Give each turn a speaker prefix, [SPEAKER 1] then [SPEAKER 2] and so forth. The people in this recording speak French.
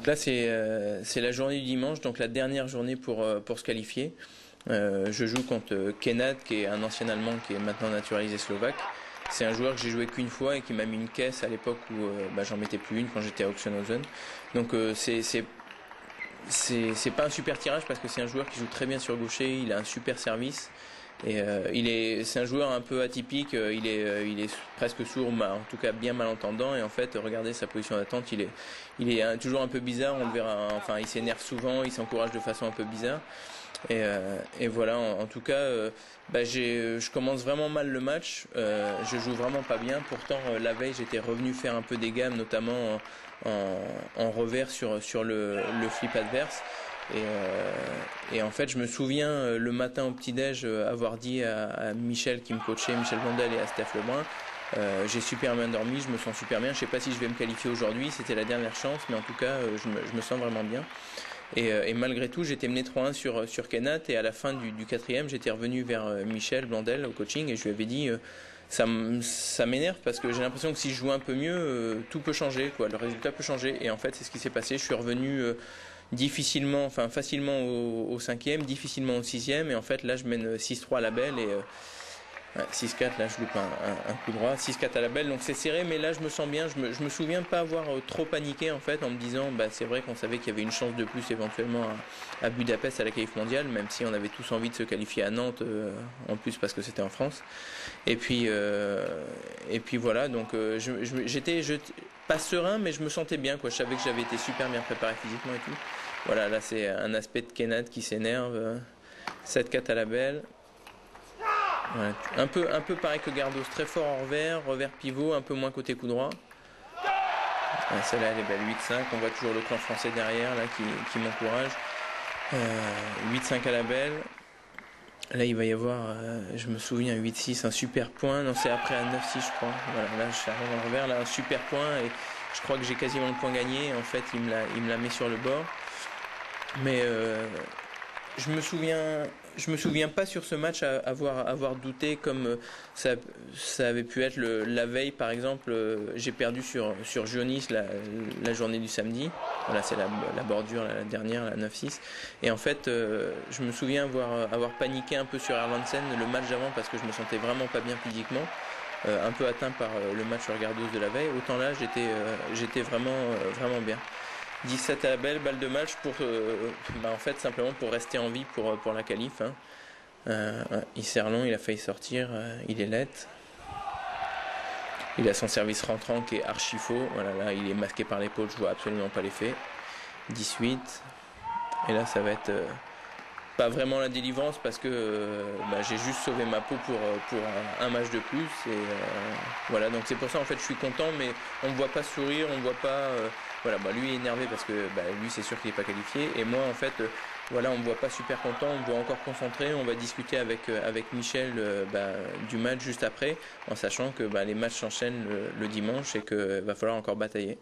[SPEAKER 1] Là, c'est la journée du dimanche, donc la dernière journée pour se qualifier. Je joue contre Kenad, qui est un ancien Allemand qui est maintenant naturalisé slovaque. C'est un joueur que j'ai joué qu'une fois et qui m'a mis une caisse à l'époque où j'en mettais plus une quand j'étais à Oxenhausen. Donc c'est pas un super tirage parce que c'est un joueur qui joue très bien sur gaucher, il a un super service. Et c'est un joueur un peu atypique, il est presque sourd, en tout cas bien malentendant. Et en fait, regardez sa position d'attente, il est toujours un peu bizarre. On le verra, enfin, il s'énerve souvent, il s'encourage de façon un peu bizarre. Et voilà, en tout cas, je commence vraiment mal le match. Je joue vraiment pas bien. Pourtant, la veille, j'étais revenu faire un peu des gammes, notamment en revers sur le flip adverse. Et en fait, je me souviens le matin au petit-déj avoir dit à Michel qui me coachait, Michel Blondel et à Steph Lebrun, j'ai super bien dormi, je me sens super bien. Je sais pas si je vais me qualifier aujourd'hui, c'était la dernière chance, mais en tout cas, je me sens vraiment bien. Et malgré tout, j'étais mené 3-1 sur Kenat et à la fin du quatrième, j'étais revenu vers Michel Blondel au coaching et je lui avais dit ça m'énerve parce que j'ai l'impression que si je joue un peu mieux, tout peut changer, quoi. Le résultat peut changer. Et en fait, c'est ce qui s'est passé. Je suis revenu difficilement, enfin facilement au cinquième, difficilement au sixième. Et en fait, là, je mène 6-3 à la belle et 6-4, là je loupe un coup droit, 6-4 à la belle, donc c'est serré, mais là je me sens bien, je me souviens pas avoir trop paniqué en fait en me disant c'est vrai qu'on savait qu'il y avait une chance de plus éventuellement à Budapest à la qualif mondiale, même si on avait tous envie de se qualifier à Nantes en plus parce que c'était en France. Et puis voilà, donc j'étais pas serein, mais je me sentais bien, quoi. Je savais que j'avais été super bien préparé physiquement et tout. Voilà, là c'est un aspect de Kenad qui s'énerve, 7-4 à la belle. Ouais. Un peu pareil que Gardos, très fort en revers pivot, un peu moins côté coup droit. Ouais, celle-là elle est belle, 8-5, on voit toujours le clan français derrière là qui m'encourage. 8-5 à la belle. Là il va y avoir, je me souviens, 8-6, un super point. Non, c'est après à 9-6 je crois. Voilà, là je suis arrivé en revers, là un super point et je crois que j'ai quasiment le point gagné. En fait il me la met sur le bord. Mais je me souviens pas sur ce match avoir douté comme ça avait pu être la veille par exemple. J'ai perdu sur Gionis la journée du samedi. Voilà, c'est la bordure la dernière, la 9-6. Et en fait, je me souviens avoir paniqué un peu sur Erlandsen le match d'avant parce que je me sentais vraiment pas bien physiquement. Un peu atteint par le match sur Gardos de la veille. Autant là, j'étais vraiment bien. 17 à la belle, balle de match pour en fait simplement pour rester en vie pour la qualif. Il sert long, il a failli sortir, il est laid. Il a son service rentrant qui est archi faux. Voilà, là il est masqué par l'épaule, je vois absolument pas l'effet. 18. Et là ça va être pas vraiment la délivrance parce que j'ai juste sauvé ma peau pour un match de plus. Et voilà, donc c'est pour ça en fait je suis content, mais on me voit pas sourire, on me voit pas. Voilà, lui est énervé parce que lui c'est sûr qu'il n'est pas qualifié. Et moi en fait, voilà, on me voit pas super content, on me voit encore concentré. On va discuter avec Michel du match juste après, en sachant que les matchs s'enchaînent le dimanche et qu'il va falloir encore batailler.